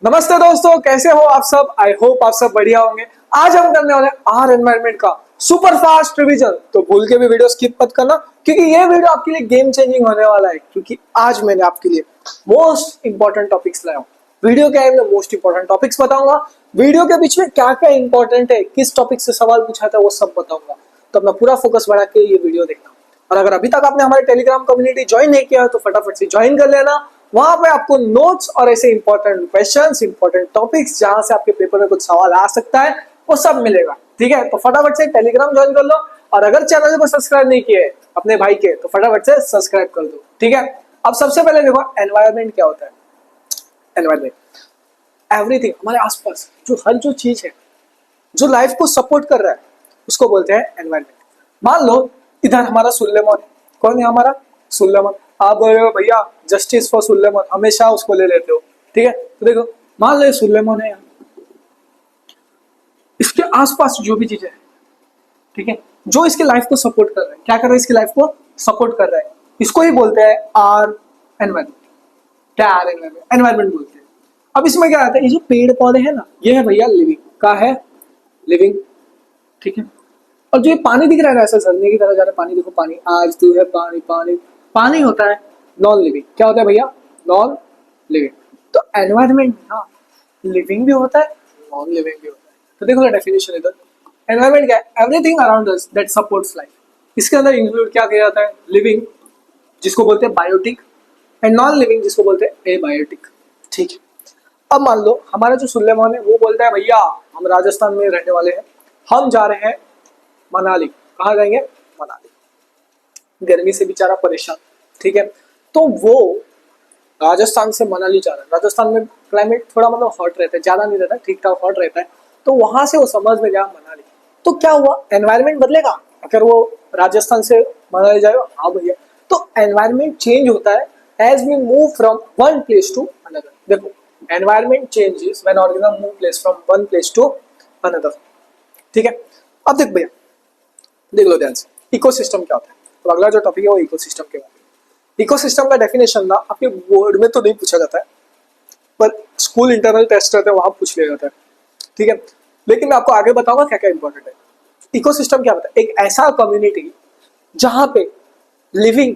नमस्ते दोस्तों, कैसे हो आप सब। आई होप आप सब बढ़िया होंगे। आज हम करने वाले आर एनवायरनमेंट का सुपर फास्ट रिवीजन। तो भूल के भी वीडियो स्किप मत करना, क्योंकि ये वीडियो आपके लिए गेम चेंजिंग होने वाला है। क्योंकि आज मैंने आपके लिए मोस्ट इंपॉर्टेंट टॉपिक्स लाया हूँ। वीडियो के एंड में मोस्ट इंपॉर्टेंट टॉपिक्स बताऊंगा। वीडियो के बीच में क्या क्या इंपॉर्टेंट है, किस टॉपिक से सवाल पूछा था, वो सब बताऊंगा। तो अपना पूरा फोकस बढ़ा के ये वीडियो देखना। और अगर अभी तक आपने हमारे टेलीग्राम कम्युनिटी ज्वाइन नहीं किया है तो फटाफट से ज्वाइन कर लेना। वहां पे आपको नोट्स और ऐसे इंपॉर्टेंट क्वेश्चंस, इंपॉर्टेंट टॉपिक्स जहां से आपके पेपर में कुछ सवाल आ सकता है, वो सब मिलेगा। ठीक है, तो फटाफट से टेलीग्राम ज्वाइन कर लो। और अगर चैनल को सब्सक्राइब नहीं किए अपने भाई के, तो फटाफट से सब्सक्राइब कर दो। ठीक है, अब सबसे पहले देखो एनवायरनमेंट क्या होता है। एनवायरनमेंट एवरीथिंग, हमारे आसपास जो चीज है जो लाइफ को सपोर्ट कर रहा है, उसको बोलते हैं एनवायरनमेंट। मान लो इधर हमारा सुल्लेमान है। कौन है हमारा? सुल्लेमान। आप बोल रहे हो भैया जस्टिस फॉर सुल्लेमान, हमेशा उसको ले लेते हो। ठीक है, तो देखो मान लो सुल्लेमान है यहाँ, इसके आसपास जो भी चीजें है, ठीक है, जो इसके लाइफ को सपोर्ट कर रहा है, क्या कर रहा है, इसकी लाइफ को सपोर्ट कर रहा है, इसको ही बोलते हैं आर एनवायरमेंट। क्या आर एनवायरमेंट? एनवायरमेंट बोलते हैं। अब इसमें क्या आता है, ये जो पेड़ पौधे हैं ना, ये है भैया लिविंग का है, लिविंग। ठीक है, और जो ये पानी दिख रहा है ना, ऐसा झरने की तरह जा रहा है पानी, देखो पानी, आज तू है पानी पानी। पानी होता है नॉन लिविंग। क्या होता है भैया? Non living. तो एनवायरमेंट ना लिविंग भी होता है, नॉन लिविंग भी होता है। तो देखो डेफिनेशन इधर, एनवायरमेंट क्या है? Everything around us that supports life. इसके अंदर इंक्लूड क्या किया जाता है? लिविंग, जिसको बोलते हैं बायोटिक, एंड नॉन लिविंग, जिसको बोलते हैं एबायोटिक। ठीक है, अब मान लो हमारा जो सुल्लेमान है वो बोलता है भैया हम राजस्थान में रहने वाले हैं, हम जा रहे हैं मनाली। कहाँ जाएंगे? मनाली। गर्मी से बेचारा परेशान। ठीक है, तो वो राजस्थान से मनाली जा रहा है। राजस्थान में क्लाइमेट थोड़ा मतलब हॉट रहता है, ज्यादा नहीं रहता, ठीक ठाक हॉट रहता है। तो वहां से वो समझ में गया मनाली। तो क्या हुआ, एनवायरमेंट बदलेगा अगर वो राजस्थान से मनाली जाएगा? हाँ भैया। तो एनवायरमेंट चेंज होता है as we move from one place to another. देखो environment changes when organism move place from one place to another. ठीक है, अब देख भैया, देख लो ध्यान से, इकोसिस्टम क्या होता है। तो अगला जो टॉपिक है वो इकोसिस्टम के बारे में। इकोसिस्टम का डेफिनेशन ना आपके बोर्ड में तो नहीं पूछा जाता है, पर स्कूल इंटरनल टेस्ट रहते हैं वहां पूछ लिया जाता है। ठीक है, लेकिन मैं आपको आगे बताऊंगा क्या क्या इंपॉर्टेंट है। इकोसिस्टम क्या होता है? एक ऐसा कम्युनिटी जहां पे लिविंग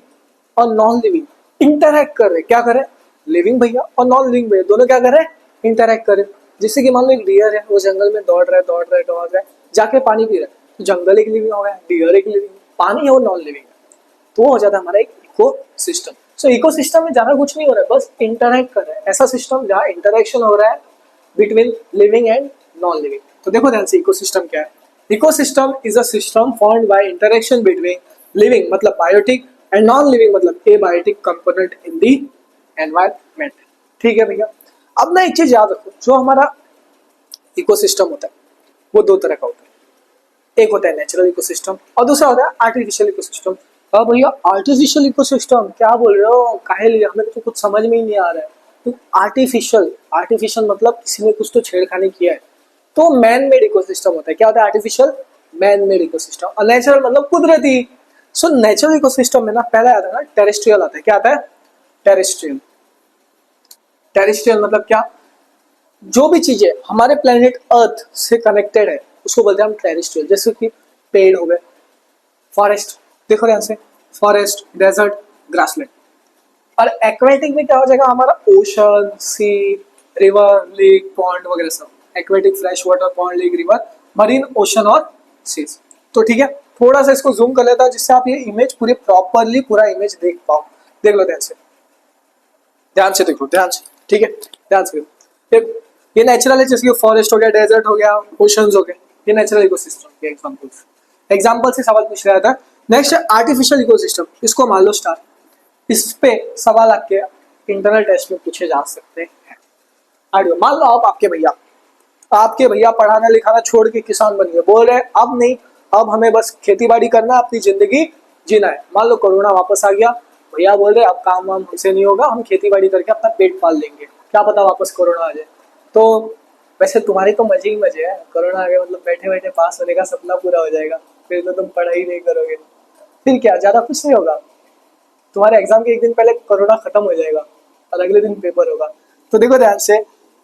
और नॉन लिविंग इंटरैक्ट कर रहे। क्या कर रहे हैं? लिविंग भैया और नॉन लिविंग भैया दोनों क्या कर रहे हैं? इंटरैक्ट कर रहे हैं। जैसे कि मान लो एक डियर है, वो जंगल में दौड़ रहा है, जाके पानी पी रहा है। तो जंगल एक लिविंग हो गया, डियर एक लिविंग, पानी है वो नॉन लिविंग है। तो वो हो जाता है हमारा एक इको सिस्टम। सो इको सिस्टम में ज्यादा कुछ नहीं हो रहा है, बस इंटरैक्ट कर रहा है। ऐसा सिस्टम जहाँ इंटरेक्शन हो रहा है between living and non living. तो देखो ध्यान से, इकोसिस्टम क्या है। Ecosystem is a system formed by interaction between living मतलब बायोटिक एंड नॉन लिविंग मतलब abiotic component in the environment. ठीक है भैया, अब ना एक चीज याद रखो, जो हमारा इकोसिस्टम होता है वो दो तरह का होता है। एक होता है नेचुरल इकोसिस्टम और दूसरा होता है आर्टिफिशियल इकोसिस्टम। अब भैया आर्टिफिशियल इकोसिस्टम क्या बोल रहे हो, काहे लिए, हमें तो कुछ समझ में ही नहीं आ रहा है। तो आर्टिफिशियल, आर्टिफिशियल मतलब किसी ने कुछ तो छेड़खानी किया है। तो मैन मेड इकोसिस्टम होता है। क्या होता है? Artificial, man made ecosystem. और नेचुरल मतलब कुदरती। सो नेचुरल इकोसिस्टम में ना पहला आता है ना टेरेस्ट्रियल आता है। क्या आता है? टेरेस्ट्रियल। टेरेस्ट्रियल मतलब क्या? जो भी चीजें हमारे प्लेनेट अर्थ से कनेक्टेड है उसको बोलते हैं हम टेरेस्ट्रियल। जैसे कि पेड़ हो गए, फॉरेस्ट, देखो ध्यान से, फॉरेस्ट, डेजर्ट, ग्रासलैंड। और एक्वेटिक में क्या हो जाएगा हमारा? ओशन, सी, रिवर, लेक, पॉन्ड वगैरह सब। Aquatic fresh water, pond, lake, river, marine, ocean और सीज। तो ठीक है, थोड़ा सा इसको जूम कर लेता हूं जिससे आप ये इमेज पूरी प्रॉपरली पूरा इमेज देख पाओ। देख लो ध्यान से, ध्यान से देखो, ध्यान से। ठीक है, ध्यान से देखो। ये नेचुरल है, जैसे कि फॉरेस्ट हो गया, डेजर्ट हो गया, ओशंस हो गए, ये नेचुरल इकोसिस्टम के एग्जांपल्स। एग्जांपल से सवाल पूछ रहा था। नेक्स्ट आर्टिफिशियल इकोसिस्टम, इसको मान लो स्टार। इस पे सवाल आपके इंटरनल टेस्ट में पूछे जा सकते हैं। आइडियो, मान लो आप आपके भैया पढ़ाना लिखाना छोड़ के किसान बन गए, बोल रहे अब नहीं, अब हमें बस खेती बाड़ी करना, अपनी जिंदगी जीना है। मान लो कोरोना वापस आ गया, भैया बोल रहे अब काम वाम हमसे नहीं होगा, हम खेती बाड़ी करके अपना पेट पाल लेंगे। क्या पता वापस कोरोना आ जाए। तो वैसे तुम्हारी तो मजे ही मजे है, कोरोना आ गया मतलब बैठे बैठे पास होने का सपना पूरा हो जाएगा, फिर तो तुम पढ़ाई नहीं करोगे, फिर क्या ज्यादा कुछ नहीं होगा। तुम्हारे एग्जाम के एक दिन पहले कोरोना खत्म हो जाएगा और अगले दिन पेपर होगा। तो देखो ध्यान से,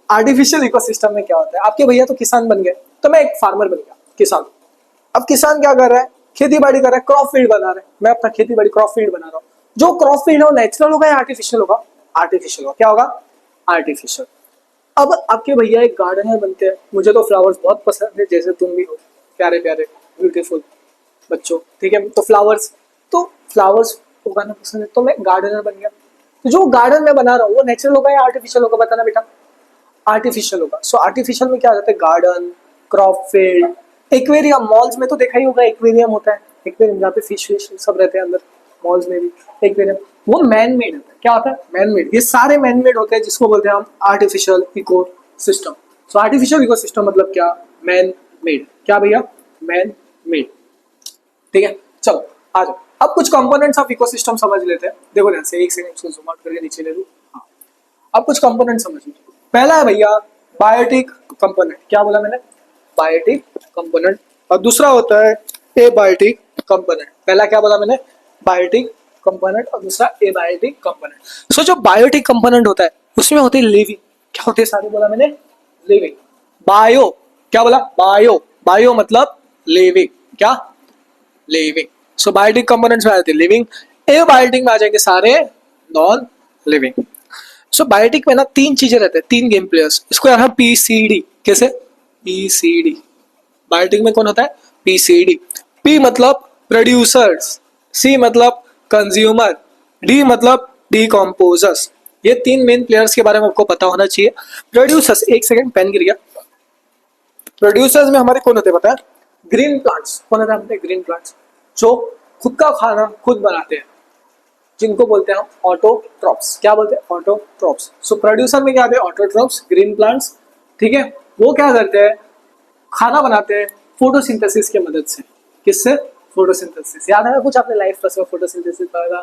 आर्टिफिशियल इकोसिस्टम में क्या होता है, आपके भैया तो किसान बन गए, तो मैं एक फार्मर बन गया, किसान। अब किसान क्या कर रहा है, खेती बाड़ी कर रहा है, क्रॉप फील्ड बना रहा है, मैं अपना खेती बाड़ी क्रॉप फील्ड बना रहा हूँ। जो क्रॉप फील्ड है वो नेचुरल होगा या आर्टिफिशियल होगा, आर्टिफिशियल होगा। क्या होगा, आर्टिफिशियल। अब आपके भैया एक गार्डनर बनते हैं, मुझे तो फ्लावर्स बहुत पसंद है, जैसे तुम भी हो, प्यारे प्यारे ब्यूटीफुल बच्चों, ठीक है। तो फ्लावर्स उगाना पसंद है, तो मैं गार्डनर बन गया। तो जो गार्डन मैं बना रहा हूँ वो नेचुरल होगा या आर्टिफिशियल होगा, बताना बेटा। आर्टिफिशियल होगा। सो आर्टिफिशियल में क्या आ जाता है, garden, crop field, aquarium. Malls में तो देखा ही होगा, एक्वेरियम होता है, एक्वेरियम जहाँ पे फिश फिश सब रहते हैं अंदर, मॉल्स में भी एक्वेरियम। वो मैन मेड होता है। क्या होता है, मैन मेड। ये सारे मैन मेड होते हैं, जिसको बोलते हैं हम आर्टिफिशियल इको सिस्टम। सो आर्टिफिशियल इको सिस्टम मतलब क्या, मैन मेड। क्या भैया, मैन मेड। ठीक है, चलो आ जाओ। अब कुछ कंपोनेंट्स ऑफ इकोसिस्टम समझ लेते हैं। देखो ध्यान से, एक सेकंड इसको जूम आउट करके नीचे ले लूं। हाँ, अब कुछ कंपोनेंट समझ लीजिए। पहला है भैया बायोटिक कंपोनेंट। क्या बोला मैंने, बायोटिक कंपोनेंट। और दूसरा होता है एबायोटिक कंपोनेंट। पहला क्या बोला मैंने, बायोटिक कंपोनेंट, और दूसरा एबायोटिक कंपोनेंट। सो जो बायोटिक कंपोनेंट होता है उसमें होते हैं लिविंग। क्या होते हैं सारे, बोला मैंने, लिविंग। बायो, क्या बोला, बायो, बायो मतलब लिविंग। क्या, लिविंग। सो बायोटिक कंपोनेंट्स में आ जाते हैं लिविंग। एबायोटिक में आ जाएंगे सारे नॉन लिविंग। सो बायोटिक में ना तीन चीजें रहते हैं, तीन गेम प्लेयर्स। इसको यहाँ पीसीडी, कैसे, पीसीडी। बायोटिक में कौन होता है, पीसीडी। पी मतलब प्रोड्यूसर्स, सी मतलब कंज्यूमर, डी मतलब डिकम्पोजर्स। ये तीन मेन प्लेयर्स के बारे में आपको पता होना चाहिए। प्रोड्यूसर्स, एक सेकंड पेन गिर गया। प्रोड्यूसर्स में हमारे कौन होते हैं पता है, ग्रीन प्लांट्स। कौन होता है हमारे, ग्रीन प्लांट्स, जो खुद का खाना खुद बनाते हैं, जिनको बोलते हैं हम ऑटोट्रॉप्स। क्या बोलते हैं, ऑटोट्रॉप्स। सो प्रोड्यूसर में क्या आते हैं, ऑटोट्रॉप्स, ग्रीन प्लांट्स। ठीक है, वो क्या करते हैं, खाना बनाते हैं फोटोसिंथेसिस की मदद से। किससे, फोटोसिंथेसिस। याद है कुछ आपने लाइफ क्लास में फोटोसिंथेसिस पढ़ा था।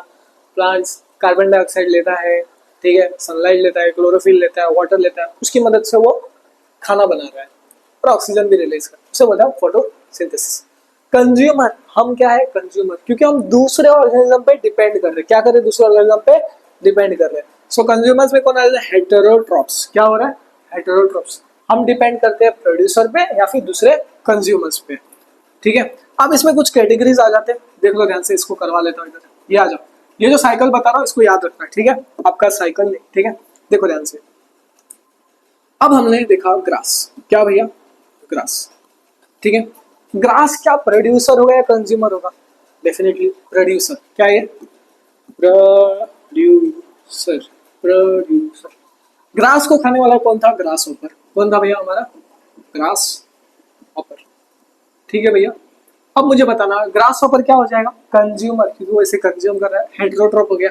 प्लांट्स कार्बन डाइऑक्साइड लेता है, ठीक है, सनलाइट लेता है, क्लोरोफिल लेता है, वाटर लेता है, उसकी मदद से वो खाना बना रहा है और ऑक्सीजन भी रिलीज कर, उसे बोलते हैं फोटोसिंथेसिस। कंज्यूमर, हम क्या है, कंज्यूमर, क्योंकि हम दूसरे ऑर्गेनिज्म पे डिपेंड कर रहे हैं। क्या कर रहे हैं, दूसरे ऑर्गेनिज्म पे डिपेंड कर रहे हैं। सो कंज्यूमर्स में कौन आ जाता है, हेटेरोट्रॉप्स। क्या हो रहा है, हेटेरोट्रॉप्स। हम डिपेंड करते हैं प्रोड्यूसर पे या फिर दूसरे कंज्यूमर्स पे। ठीक है, अब इसमें कुछ कैटेगरीज आ जाते हैं, देख लो ध्यान से, इसको करवा लेता हूँ इधर। ये आ जाओ, ये जो साइकिल बता रहा हूँ इसको याद रखना है, ठीक है, आपका साइकिल नहीं, ठीक है। देखो ध्यान से, अब हमने देखा ग्रास। क्या भैया, ग्रास, ठीक है। ग्रास क्या प्रोड्यूसर होगा या कंज्यूमर होगा, डेफिनेटली प्रोड्यूसर। क्या है, प्रोड्यूसर, प्रोड्यूसर। ग्रास को खाने वाला कौन था, ग्रास होपर। कौन था भैया हमारा, ग्रास हॉपर। ठीक है भैया, अब मुझे बताना ग्रास हॉपर क्या हो जाएगा, कंज्यूमर, क्योंकि वो इसे कंज्यूम कर रहा है। हेटेरोट्रॉप हो गया,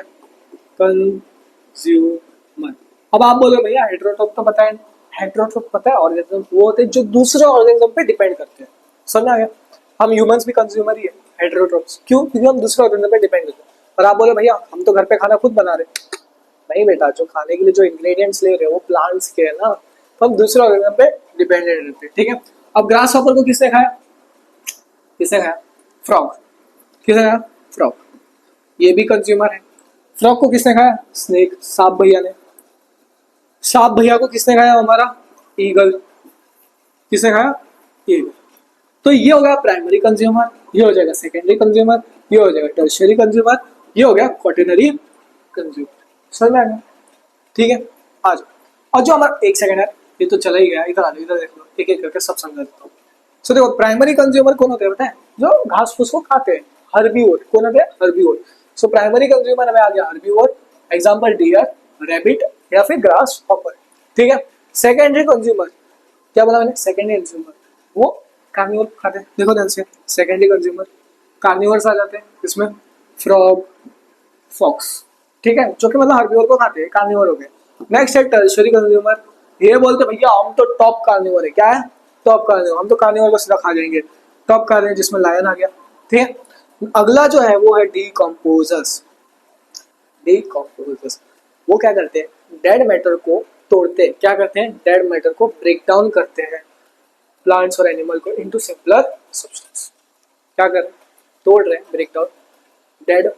कंज्यूमर। अब आप बोलो भैया हेटेरोट्रॉप तो बताया, हेटेरोट्रॉप पता है ऑर्गेनिज्म वो होते हैं जो दूसरे ऑर्गेनिज्म पे डिपेंड करते हैं। समझ आ गया, हम ह्यूमंस भी कंज्यूमर ही है, हेटेरोट्रॉप्स। क्यों, क्योंकि हम दूसरे ऑर्गेनिज्म पे डिपेंड करते हैं। और आप बोलो भैया हम तो घर पे खाना खुद बना रहे, नहीं बेटा, जो खाने के लिए जो इंग्रेडिएंट्स ले रहे हो वो प्लांट्स के है ना, तो हम दूसरे ऑर्गेनिज्म पे डिपेंडेंट रहते हैं। ठीक है, अब ग्रास हॉपर को किसने खाया, किसने खाया, फ्रॉग। किसने खाया, फ्रॉग, ये भी कंज्यूमर है। फ्रॉग को किसने खाया, स्नेक, सांप भैया ने। सांप भैया को किसने खाया, हमारा ईगल। किसने खाया, ईगल। तो ये हो गया प्राइमरी कंज्यूमर, ये हो जाएगा सेकेंडरी कंज्यूमर, ये हो जाएगा टर्शियरी कंज्यूमर, ये हो गया क्वाटरनरी कंज्यूमर। समझ में आ गया, ठीक है, आ जाओ। और जो हमारा, एक सेकंड है, ये तो चला ही गया, इधर आ जाओ, इधर देख लो, एक एक करके सब समझा देता हूँ। सो देखो प्राइमरी कंज्यूमर कौन होते हैं पता है, जो घास फूस को खाते हैं, हर्बीवोर। कौन होते हैं, हर्बीवोर। सो प्राइमरी कंज्यूमर हमें आ गया हर्बीवोर, एग्जांपल डियर, रैबिट या फिर ग्रास हॉपर। ठीक है, सेकेंडरी कंज्यूमर, क्या बोला मैंने, सेकेंडरी कंज्यूमर, वो कार्निवोर खाते हैं। देखो ध्यान से, सेकेंडरी कंज्यूमर कार्निवर्स आ जाते हैं इसमें, फ्रॉग, फॉक्स। ठीक है, जो कि मतलब हर्बीवोर को खाते हैं, कार्निवोर हो गए। नेक्स्ट है टर्शियरी कंज्यूमर, ये बोलते भैया हम तो टॉप कार्निवोर है। क्या है, टॉप कार्निवोर, हम तो कार्निवोर को सीधा खा जाएंगे। टॉप कार्निवोर जिसमें लायन आ गया। ठीक है, अगला जो है वो है डीकम्पोजर्स। डीकम्पोजर्स वो क्या करते हैं, डेड मैटर को तोड़ते हैं। क्या करते हैं, डेड मैटर को ब्रेक डाउन करते हैं, प्लांट्स और एनिमल को, इनटू सिंपलर सब्सटेंस। क्या कर रहे हैं, तोड़ रहे हैं, ब्रेक डाउन डेड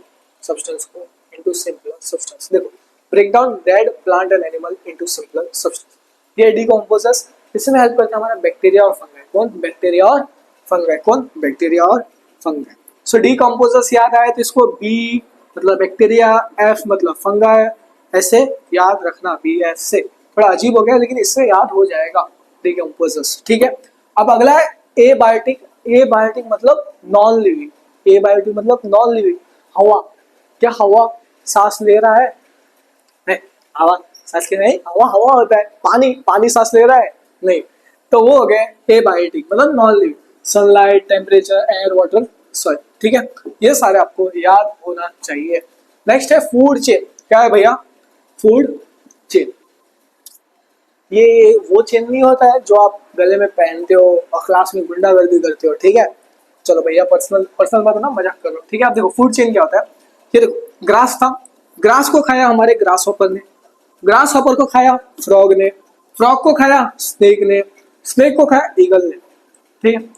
सब्सटेंस को इनटू सिंपलर सब्सटेंस। देखो, break down dead plant and animal into simpler substance. ये डिकम्पोजर्स, इसमें हेल्प करता है हमारा बैक्टीरिया और फंगाई। कौन? बैक्टीरिया और फंगाई। कौन? बैक्टीरिया और फंगाई। सो डिकम्पोजर्स याद आए तो इसको बी मतलब बैक्टीरिया, एफ मतलब फंगाई, ऐसे याद रखना, बी एफ से। थोड़ा अजीब हो गया लेकिन इससे याद हो जाएगा डिकम्पोजर्स। ठीक है, अब अगला है एबायोटिक। एबायोटिक मतलब नॉन लिविंग। एबायोटिक मतलब नॉन लिविंग। हवा, क्या हवा सांस ले रहा है? नहीं, हवा सांस ले नहीं, हवा हवा होता है। पानी, पानी सांस ले रहा है? नहीं। तो वो हो गए एबायोटिक मतलब non living. Sunlight, temperature, air, water, soil. ठीक है, ये सारे आपको याद होना चाहिए। नेक्स्ट है फूड चेन। क्या है भैया? Food chain. ये वो चेन नहीं होता है जो आप गले में पहनते हो और क्लास में गुंडागर्दी करते हो। ठीक है, चलो भैया पर्सनल पर्सनल बात ना, मजाक कर लो। ठीक है, आप देखो फूड चेन क्या होता है। ये देखो ग्रास था, ग्रास को खाया हमारे ग्रास हॉपर ने, ग्रास हॉपर को खाया फ्रॉग ने, फ्रॉग को खाया स्नेक ने, स्नेक को खाया ईगल ने। ठीक है,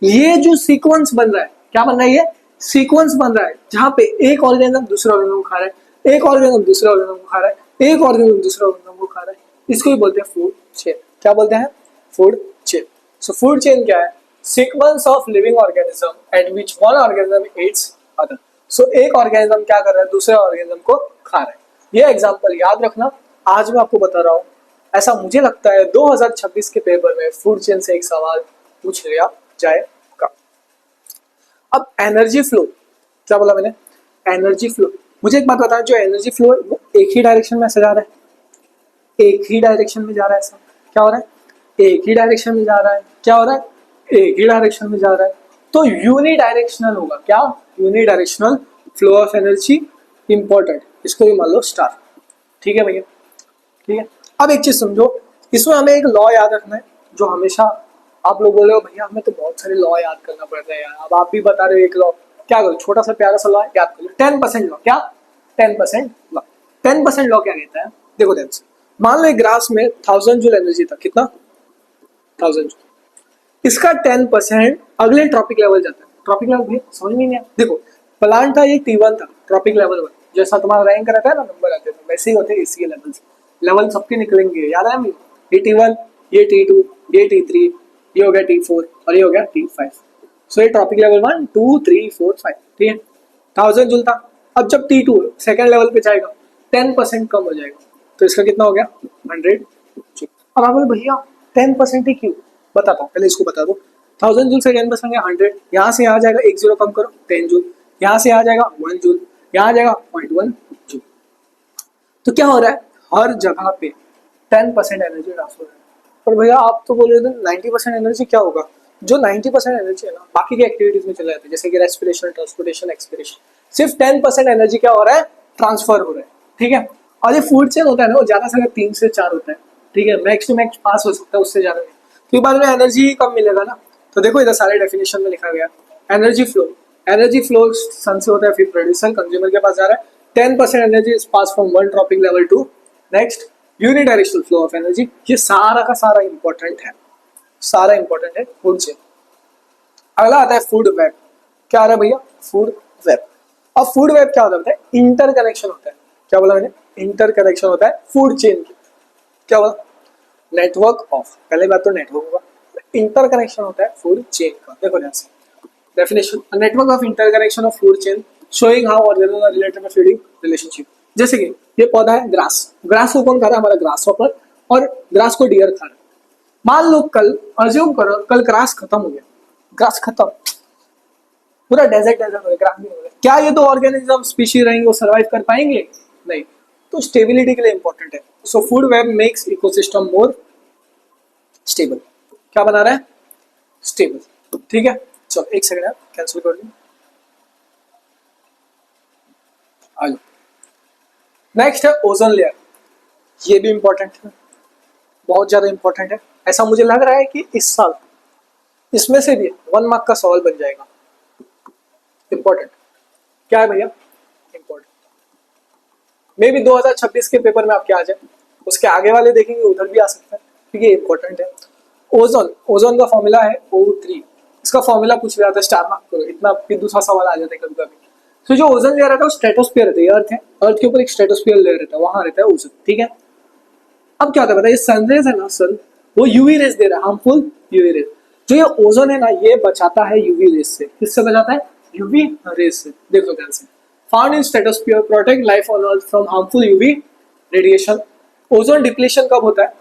ये जो सीक्वेंस बन रहा है, क्या बन रहा है? ये सीक्वेंस बन रहा है जहां पे एक ऑर्गेनिज्म दूसरे ऑर्गेनिज्म को खा रहा है, एक ऑर्गेनिज्म दूसरे ऑर्गेनिज्म को खा रहा है, एक ऑर्गेनिज्म दूसरे ऑर्गेनिज्म को खा रहा है। इसको ही बोलते हैं फूड चेन। क्या बोलते हैं? Food chain. So food chain क्या है? Sequence of living organism at which one organism eats other. So एक ऑर्गेनिज्म क्या कर रहा है? दूसरे ऑर्गेनिज्म को खा रहा है। ये एग्जांपल याद रखना। आज मैं आपको बता रहा हूँ, ऐसा मुझे लगता है 2026 के पेपर में फूड चेन से एक सवाल पूछ लिया जाएगा। अब एनर्जी फ्लो, क्या बोला मैंने? Energy flow. मुझे एक बात बताया, जो एनर्जी फ्लो है वो एक ही डायरेक्शन में ऐसे जा रहा है, एक ही डायरेक्शन में जा रहा है। ऐसा क्या हो रहा है? एक ही डायरेक्शन में जा रहा है। क्या हो रहा है? एक ही डायरेक्शन में जा रहा है। तो यूनी डायरेक्शनल होगा। क्या? Unidirectional flow of energy important. इसको भी मान लो स्टार। ठीक है भैया, ठीक है। अब एक चीज समझो, इसमें हमें एक लॉ याद रखना है जो हमेशा आप लोग बोले हो भैया हमें तो बहुत सारे लॉ याद करना पड़ता है यार। अब आप भी बता रहे हो एक लॉ, क्या करो? छोटा सा प्यारा सा लॉ याद कर लो, 10% लॉ। क्या? 10% लॉ। 10% लॉ क्या कहता है? देखो ध्यान से, मान लो एक ग्रास में 1000 जूल एनर्जी था। कितना? 1000 जूल। इसका 10% अगले ट्रॉपिक लेवल जाता है। ट्रॉपिक लेवल भी समझ में नहीं आया। देखो प्लांट था, ये T1 था, ट्रॉपिक लेवल 1। जैसा तुम्हारा रैंक रहता है ना, नंबर आते हैं वैसे ही होते हैं इसके लेवल। लेवल सबके निकलेंगे, याद है? ये T1, ये T2, ये T3, ये हो गया T4 और ये हो गया T5। सो ये ट्रॉपिक लेवल 1, 2, 3, 4, 5। ठीक है, 1000 जूल था। अब जब T2 सेकेंड लेवल पे जाएगा 10% कम हो जाएगा, तो इसका कितना हो गया? 100 जूल। अब आप बोले भैया 10% ही क्यों? बताता हूँ, पहले इसको बता दो। 1000 जूल से 10% है 100। यहाँ से यहाँ जाएगा 1 जीरो कम करो, 10 जूल। यहाँ से यहाँ जाएगा 1 जूल, यहाँ जाएगा 0.1 जूल। तो क्या हो रहा है? हर जगह पे 10% एनर्जी ट्रांसफर है। पर भैया आप तो बोल रहे थे 90% एनर्जी क्या होगा? जो 90% एनर्जी है ना बाकी की एक्टिविटीज में चले जाते हैं, जैसे कि रेस्पिरेशन, ट्रांसपोर्टेशन, एक्सपिरेशन। सिर्फ 10% एनर्जी क्या हो रहा है? ट्रांसफर हो रहा है। ठीक है, और ये फूड चेन होता है ना, वो ज्यादा से ज्यादा 3 से 4 होता है। ठीक है, मैक्स टू मैक्स पास हो सकता है, उससे ज्यादा नहीं, क्योंकि बाद में एनर्जी कम मिलेगा ना। तो देखो इधर सारे डेफिनेशन में लिखा गया एनर्जी फ्लो। एनर्जी फ्लो सन से होता है, फिर प्रोड्यूसर कंज्यूमर के पास जा रहा है। 10% energy is pass from one trophic level to next. Unidirectional flow of energy, ये सारा का सारा इंपॉर्टेंट है, सारा इंपॉर्टेंट है फूड चेन। अगला आता है फूड वेब। क्या आ रहा है भैया? Food web. अब फूड वेब क्या होता है? इंटर कनेक्शन होता है। क्या बोला मैंने? इंटर कनेक्शन होता है फूड चेन की। क्या बोला? नेटवर्क ऑफ, पहले बात तो नेटवर्क होगा, इंटर कनेक्शन होता है फूड चेन का। देखो ध्यान से definition, network of interconnection of food chain showing how organism are related by feeding relationship. जैसे कि ये पौधा है ग्रास, ग्रास को कौन खा रहा है? हमारा ग्रास हॉपर, और ग्रास को डियर खा रहा है। मान लो कल, अज्यूम करो कल ग्रास खत्म हो गया, ग्रास खत्म, पूरा डेजर्ट डेजर्ट हो गया, ग्रास नहीं हो गया, क्या ये दो ऑर्गेनिज्म स्पीशीज रहेंगे वो सर्वाइव कर पाएंगे? नहीं। तो स्टेबिलिटी के लिए इंपॉर्टेंट है। So food web makes ecosystem more stable. क्या बना रहा है? स्टेबल। ठीक है, चलो एक सेकंड कैंसिल कर दूं। आगे नेक्स्ट है ओजोन लेयर। ये भी इंपॉर्टेंट है, बहुत ज्यादा इंपॉर्टेंट है। ऐसा मुझे लग रहा है कि इस साल इसमें से भी 1 मार्क का सवाल बन जाएगा। इंपॉर्टेंट क्या है भैया? इंपॉर्टेंट मे भी 2026 के पेपर में आपके आ जाए, उसके आगे वाले देखेंगे उधर भी आ सकता है, क्योंकि इंपॉर्टेंट है। ओजोन, ओजोन का फॉर्मूला है O3। इसका फॉर्मूला पूछ लिया था, स्टार मार्क करो, इतना फिर दूसरा सवाल आ जाता है कभी कभी। तो जो ओजोन लेयर रहता है वो स्ट्रेटोस्फीयर रहता है, अर्थ है, अर्थ के ऊपर एक स्ट्रेटोस्फीयर लेयर रहता है, वहां रहता है ओजोन। ठीक है, अब क्या होता है पता है, ये सनरेज है ना, सन वो यूवी रेस दे रहा है, हार्मफुल यूवी रेस। जो ये ओजोन है ना, ये बचाता है यूवी रेस से। किससे बचाता है? यूवी रेस से। देखो ध्यान से, found in stratosphere, protect life on earth from harmful UV radiation. Ozone depletion कब होता है?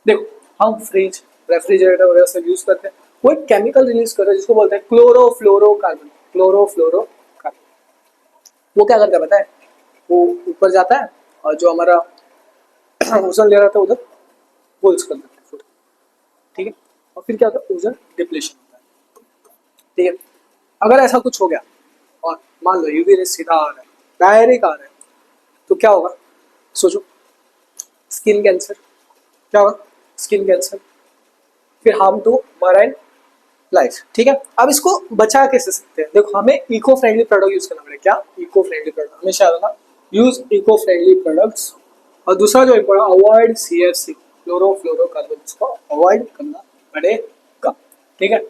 देखो, हम फ्रिज, रेफ्रिजरेटर वगैरह सब यूज करते हैं, वो एक केमिकल रिलीज कर रहा है जिसको बोलते हैं क्लोरोफ्लोरोकार्बन। क्लोरोफ्लोरोकार्बन वो क्या करता है पता है? वो ऊपर जाता है और जो हमारा ओजोन लेयर आता है उधर होल्स कर देता है, ठीक है। और फिर क्या होता है? ओजोन डिप्लीशन होता है, ठीक है। अगर ऐसा कुछ हो गया और मान लो यूवी रेस सीधा आ रहा है, डायरेक्ट आ रहा है, तो क्या होगा? सोचो, स्किन कैंसर। क्या होगा? Skin cancer. फिर हार्म टू मराइन लाइफ, ठीक है। अब इसको बचा कैसे सकते हैं? देखो, हमें इको फ्रेंडली प्रोडक्ट यूज करना पड़ेगा। क्या? इको फ्रेंडली प्रोडक्ट हमेशा होगा, यूज इको फ्रेंडली प्रोडक्ट्स। और दूसरा जो इम्पोर्टेंट, अवॉइड सीएफसी, क्लोरोफ्लोरोकार्बन, इसको अवॉइड करना पड़ेगा, ठीक है।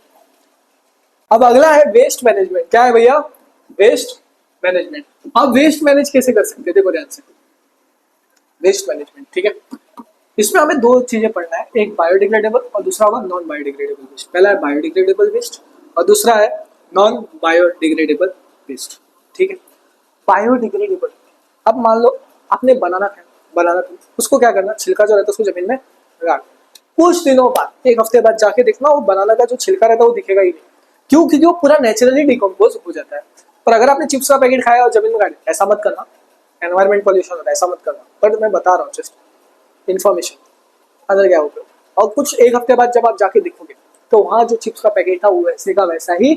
अब अगला है वेस्ट मैनेजमेंट। क्या है भैया? Waste management. आप वेस्ट मैनेज कैसे कर सकते हैं? देखो ध्यान से, वेस्ट मैनेजमेंट, ठीक है। इसमें हमें दो चीजें पढ़ना है, एक बायोडिग्रेडेबल और दूसरा होगा नॉन बायोडिग्रेडेबल वेस्ट। पहला है बायोडिग्रेडेबल वेस्ट और दूसरा है नॉन बायोडिग्रेडेबल वेस्ट, ठीक है। बायोडिग्रेडेबल, अब मान लो आपने बनाना खाया, बनाना था, उसको क्या करना? छिलका जो रहता है उसको जमीन में गाड़, कुछ दिनों बाद, एक हफ्ते बाद जाके देखना, वो बनाना का जो छिलका रहता है वो दिखेगा ही नहीं। क्यों? क्योंकि वो पूरा नेचुरली डिकम्पोज हो जाता है। पर अगर आपने चिप्स का पैकेट खाया और जमीन में गाड़ी, ऐसा मत करना, एनवायरमेंट पॉल्यूशन होता है, ऐसा मत करना। पर मैं बता रहा हूँ जस्ट इन्फॉर्मेशन, अदर क्या होगा। और कुछ एक हफ्ते बाद जब आप जाके देखोगे तो वहां जो चिप्स का पैकेट था वो वैसे का वैसा ही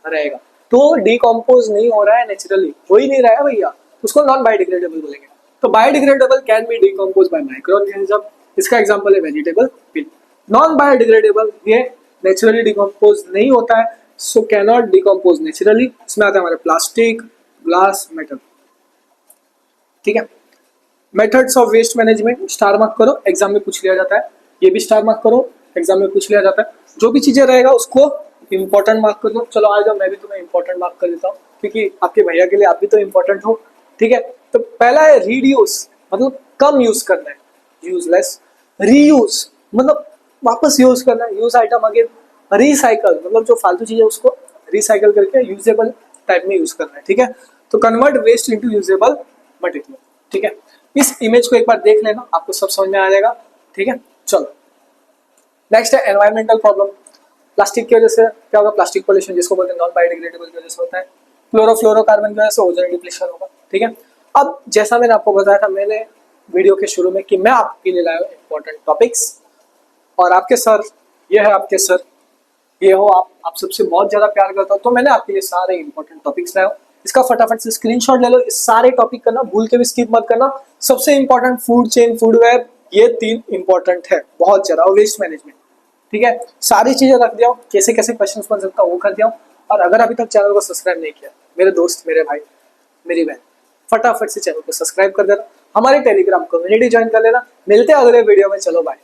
रहेगा। तो डिकम्पोज नहीं हो रहा है नेचुरली, हो ही नहीं रहा है भैया, उसको नॉन बायोडिग्रेडेबल बोलेंगे। तो biodegradable can be decompose by microorganism, इसका एग्जांपल है वेजिटेबल पिल। नॉन बायोडिग्रेडेबल ये नेचुरली डिकम्पोज नहीं होता है, so can not decompose naturally. इसमें आता है हमारे प्लास्टिक, ग्लास, मेटल, ठीक है। Methods of waste management, star mark करो, एग्जाम में पूछ लिया जाता है। ये भी स्टार मार्क करो, एग्जाम में पूछ लिया जाता है। जो भी चीजें रहेगा उसको इंपॉर्टेंट मार्क कर दो। चलो आ जाओ, मैं भी तुम्हें इंपॉर्टेंट मार्क कर देता हूँ, क्योंकि आपके भैया के लिए आप भी तो इंपॉर्टेंट हो, ठीक है। तो पहला है रीड्यूस, मतलब कम यूज करना है, यूजलेस। रीयूज मतलब वापस यूज करना है, यूज आइटम अगेन। रिसाइकल मतलब जो फालतू चीजें उसको रिसाइकल करके यूजेबल टाइप में यूज करना है, ठीक है। तो convert waste into usable material, ठीक है। इस इमेज को एक बार देख लेना, आपको सब समझ में आ जाएगा, ठीक है। चलो नेक्स्ट है एनवायरमेंटल प्रॉब्लम। प्लास्टिक की वजह से क्या होगा? प्लास्टिक पोल्यूशन, जिसको बोलते हैं नॉन बायोडिग्रेडेबल की वजह से होता है। क्लोरोफ्लोरोकार्बन की वजह से ओजोन डिप्लीशन होगा, ठीक है। अब जैसा मैंने आपको बताया था मैंने वीडियो के शुरू में कि मैं आपके लिए लाया हूँ इंपॉर्टेंट टॉपिक्स, और आपके सर, ये है आपके सर, ये हो आप सबसे बहुत ज्यादा प्यार करता हूँ, तो मैंने आपके लिए सारे इंपॉर्टेंट टॉपिक्स लाया हूँ। इसका फटाफट से स्क्रीनशॉट ले लो, इस सारे टॉपिक करना, भूल के भी स्किप मत करना। सबसे important food chain, food web, ये तीन इंपॉर्टेंट है बहुत ज्यादा, और वेस्ट मैनेजमेंट, ठीक है। सारी चीजें रख दिया, कैसे कैसे क्वेश्चन बन सकता है वो कर दिया। और अगर अभी तक चैनल को सब्सक्राइब नहीं किया, मेरे दोस्त, मेरे भाई, मेरी बहन, फटाफट से चैनल को सब्सक्राइब कर देना, हमारे टेलीग्राम कम्युनिटी ज्वाइन कर लेना। मिलते हैं अगले वीडियो में, चलो बाय।